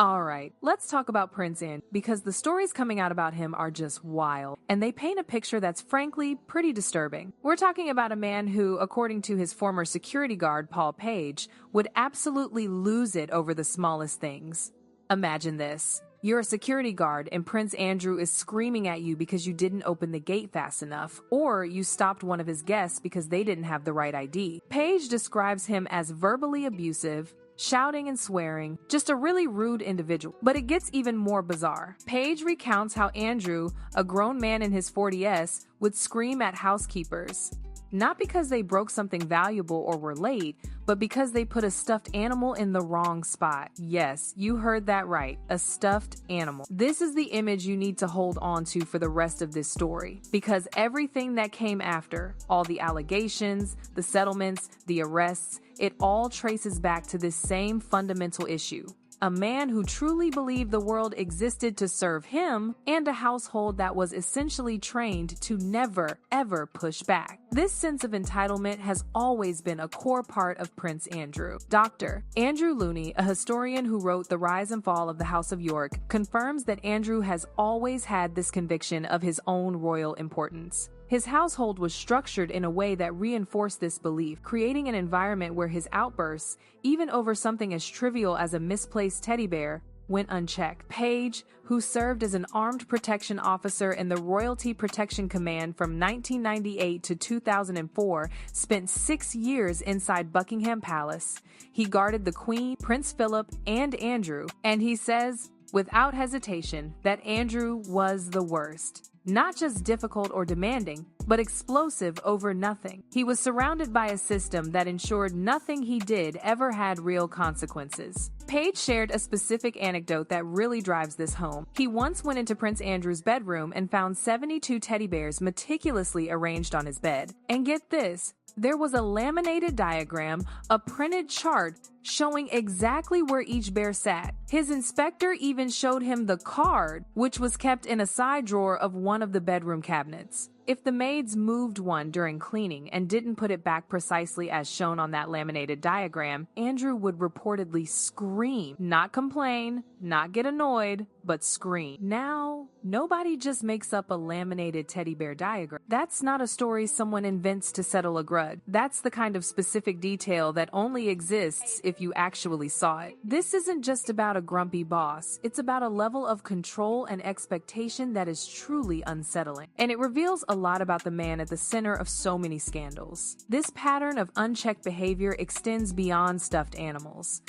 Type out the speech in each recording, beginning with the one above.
Alright, let's talk about Prince Andrew, because the stories coming out about him are just wild, and they paint a picture that's frankly pretty disturbing. We're talking about a man who, according to his former security guard Paul Page, would absolutely lose it over the smallest things. Imagine this. You're a security guard and Prince Andrew is screaming at you because you didn't open the gate fast enough, or you stopped one of his guests because they didn't have the right ID. Page describes him as verbally abusive, shouting and swearing, just a really rude individual. But it gets even more bizarre. Page recounts how Andrew, a grown man in his 40s, would scream at housekeepers. Not because they broke something valuable or were late, but because they put a stuffed animal in the wrong spot. Yes, you heard that right, a stuffed animal. This is the image you need to hold on to for the rest of this story, because everything that came after, all the allegations, the settlements, the arrests, it all traces back to this same fundamental issue. A man who truly believed the world existed to serve him, and a household that was essentially trained to never, ever push back. This sense of entitlement has always been a core part of Prince Andrew. Dr. Andrew Looney, a historian who wrote The Rise and Fall of the House of York, confirms that Andrew has always had this conviction of his own royal importance. His household was structured in a way that reinforced this belief, creating an environment where his outbursts, even over something as trivial as a misplaced teddy bear, went unchecked. Page, who served as an armed protection officer in the Royalty Protection Command from 1998 to 2004, spent 6 years inside Buckingham Palace. He guarded the Queen, Prince Philip, and Andrew, and he says, without hesitation, that Andrew was the worst. Not just difficult or demanding, but explosive over nothing. He was surrounded by a system that ensured nothing he did ever had real consequences. Page shared a specific anecdote that really drives this home. He once went into Prince Andrew's bedroom and found 72 teddy bears meticulously arranged on his bed. And get this, there was a laminated diagram, a printed chart, showing exactly where each bear sat. His inspector even showed him the card, which was kept in a side drawer of one of the bedroom cabinets. If the maids moved one during cleaning and didn't put it back precisely as shown on that laminated diagram, Andrew would reportedly scream, not complain, not get annoyed, but scream. Now, nobody just makes up a laminated teddy bear diagram. That's not a story someone invents to settle a grudge. That's the kind of specific detail that only exists if you actually saw it. This isn't just about a grumpy boss. It's about a level of control and expectation that is truly unsettling. And it reveals a lot about the man at the center of so many scandals. This pattern of unchecked behavior extends beyond stuffed animals.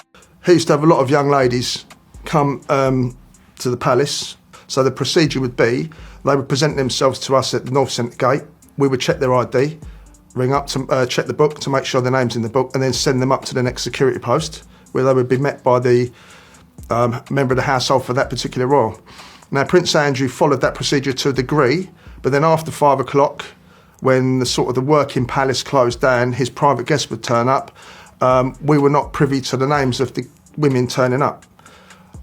He used to have a lot of young ladies come to the palace. So the procedure would be, they would present themselves to us at the North Centre Gate. We would check their ID, ring up to check the book to make sure their name's in the book, and then send them up to the next security post, where they would be met by the member of the household for that particular royal. Now, Prince Andrew followed that procedure to a degree, but then after 5 o'clock, when the working palace closed down, his private guests would turn up. We were not privy to the names of the women turning up.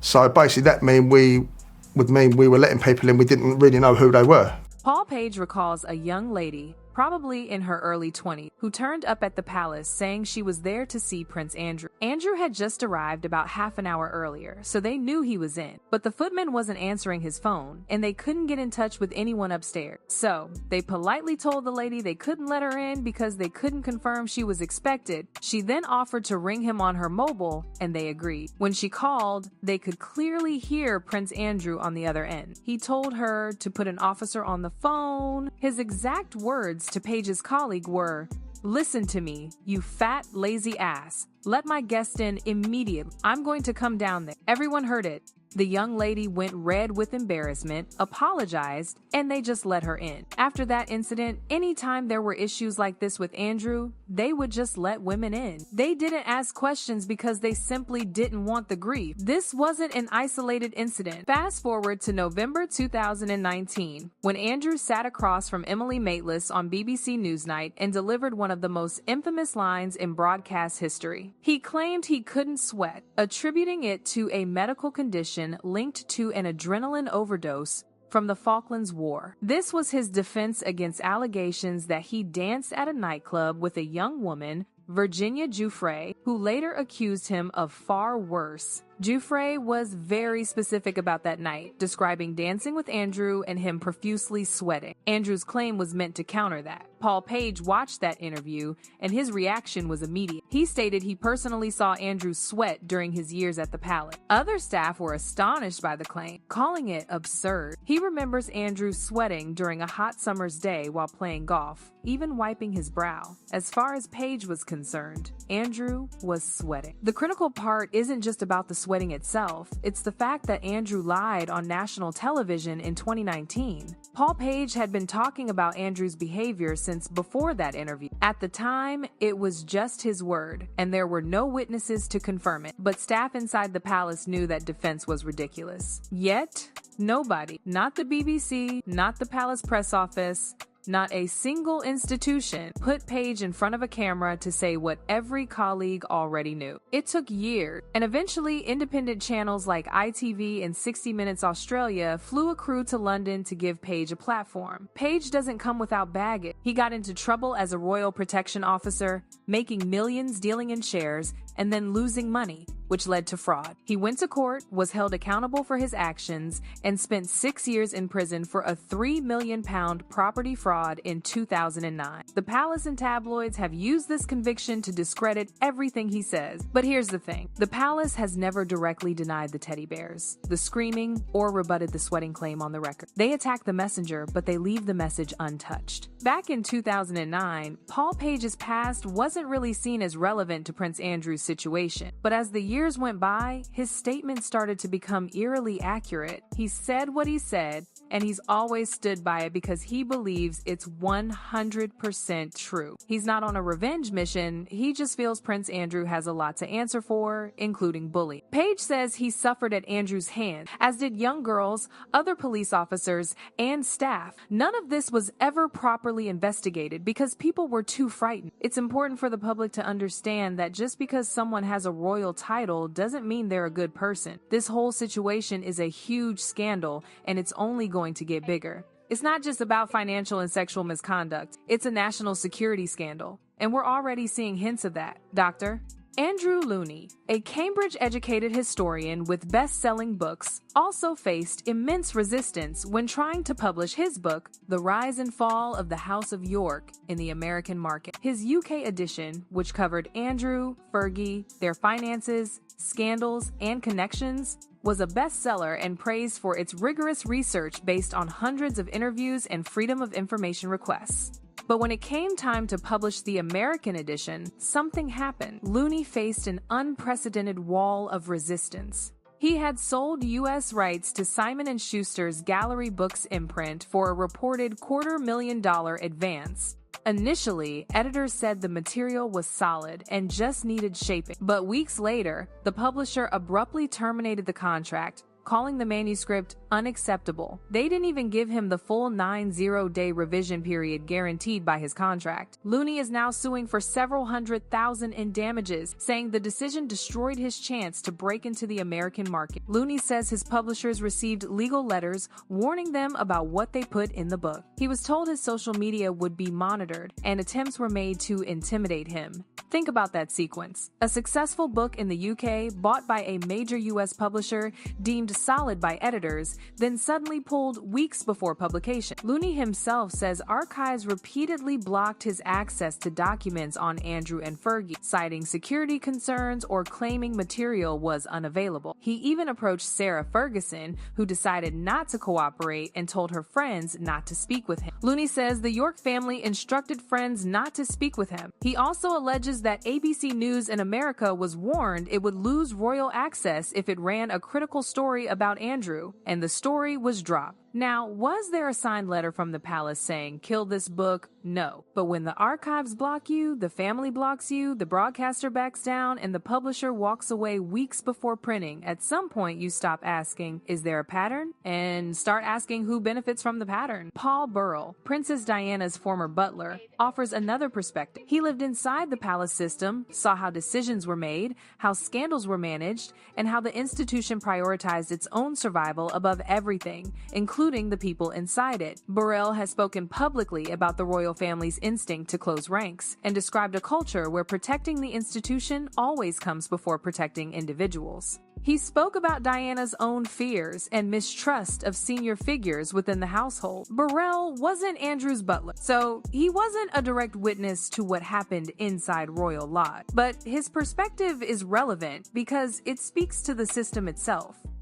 So basically that would mean we were letting people in, we didn't really know who they were. Paul Page recalls a young lady, probably in her early 20s, who turned up at the palace saying she was there to see Prince Andrew. Andrew had just arrived about half an hour earlier, so they knew he was in. But the footman wasn't answering his phone, and they couldn't get in touch with anyone upstairs. So they politely told the lady they couldn't let her in because they couldn't confirm she was expected. She then offered to ring him on her mobile, and they agreed. When she called, they could clearly hear Prince Andrew on the other end. He told her to put an officer on the phone. His exact words to Page's colleague were, "Listen to me, you fat, lazy ass. Let my guest in immediately. I'm going to come down there." Everyone heard it. The young lady went red with embarrassment, apologized, and they just let her in. After that incident, anytime there were issues like this with Andrew, they would just let women in. They didn't ask questions because they simply didn't want the grief. This wasn't an isolated incident. Fast forward to November 2019, when Andrew sat across from Emily Maitlis on BBC Newsnight and delivered one of the most infamous lines in broadcast history. He claimed he couldn't sweat, attributing it to a medical condition linked to an adrenaline overdose from the Falklands War. This was his defense against allegations that he danced at a nightclub with a young woman, Virginia Giuffre, who later accused him of far worse, Giuffre was very specific about that night, describing dancing with Andrew and him profusely sweating. Andrew's claim was meant to counter that. Paul Page watched that interview, and his reaction was immediate. He stated he personally saw Andrew sweat during his years at the palace. Other staff were astonished by the claim, calling it absurd. He remembers Andrew sweating during a hot summer's day while playing golf, even wiping his brow. As far as Page was concerned, Andrew was sweating. The critical part isn't just about the sweating itself, it's the fact that Andrew lied on national television in 2019. Paul Page had been talking about Andrew's behavior since before that interview. At the time, it was just his word, and there were no witnesses to confirm it. But staff inside the palace knew that defense was ridiculous. Yet, nobody, not the BBC, not the palace press office, not a single institution put Page in front of a camera to say what every colleague already knew. It took years, and eventually independent channels like ITV and 60 Minutes Australia flew a crew to London to give Page a platform. Page doesn't come without baggage. He got into trouble as a royal protection officer, making millions dealing in shares, and then losing money, which led to fraud. He went to court, was held accountable for his actions, and spent 6 years in prison for a £3 million property fraud in 2009. The palace and tabloids have used this conviction to discredit everything he says. But here's the thing. The palace has never directly denied the teddy bears, the screaming, or rebutted the sweating claim on the record. They attack the messenger, but they leave the message untouched. Back in 2009, Paul Page's past wasn't really seen as relevant to Prince Andrew's situation. But as the years went by, his statements started to become eerily accurate. He said what he said, and he's always stood by it because he believes it's 100% true. He's not on a revenge mission, he just feels Prince Andrew has a lot to answer for, including bullying. Page says he suffered at Andrew's hands, as did young girls, other police officers, and staff. None of this was ever properly investigated because people were too frightened. It's important for the public to understand that just because someone has a royal title doesn't mean they're a good person. This whole situation is a huge scandal, and it's only going to get bigger. It's not just about financial and sexual misconduct. It's a national security scandal. And we're already seeing hints of that. Dr. Andrew Looney, a Cambridge-educated historian with best-selling books, also faced immense resistance when trying to publish his book, The Rise and Fall of the House of York, in the American market. His UK edition, which covered Andrew, Fergie, their finances, scandals, and connections, was a bestseller and praised for its rigorous research based on hundreds of interviews and freedom of information requests. But when it came time to publish the American edition, something happened. Looney faced an unprecedented wall of resistance. He had sold U.S. rights to Simon & Schuster's Gallery Books imprint for a reported $250,000 advance. Initially, editors said the material was solid and just needed shaping. But weeks later, the publisher abruptly terminated the contract, calling the manuscript unacceptable. They didn't even give him the full 90-day revision period guaranteed by his contract. Looney is now suing for several $100,000 in damages, saying the decision destroyed his chance to break into the American market. Looney says his publishers received legal letters warning them about what they put in the book. He was told his social media would be monitored, and attempts were made to intimidate him. Think about that sequence. A successful book in the UK, bought by a major US publisher, deemed solid by editors, then suddenly pulled weeks before publication. Looney himself says archives repeatedly blocked his access to documents on Andrew and Fergie, citing security concerns or claiming material was unavailable. He even approached Sarah Ferguson, who decided not to cooperate and told her friends not to speak with him. Looney says the York family instructed friends not to speak with him. He also alleges that ABC News in America was warned it would lose royal access if it ran a critical story about Andrew, and the story was dropped. Now, was there a signed letter from the palace saying, "Kill this book"? No. But when the archives block you, the family blocks you, the broadcaster backs down, and the publisher walks away weeks before printing, at some point you stop asking, is there a pattern? And start asking who benefits from the pattern. Paul Burrell, Princess Diana's former butler, offers another perspective. He lived inside the palace system, saw how decisions were made, how scandals were managed, and how the institution prioritized its own survival above everything, including the people inside it. Burrell has spoken publicly about the royal family's instinct to close ranks and described a culture where protecting the institution always comes before protecting individuals. He spoke about Diana's own fears and mistrust of senior figures within the household. Burrell wasn't Andrew's butler, so he wasn't a direct witness to what happened inside Royal Lodge. But his perspective is relevant because it speaks to the system itself.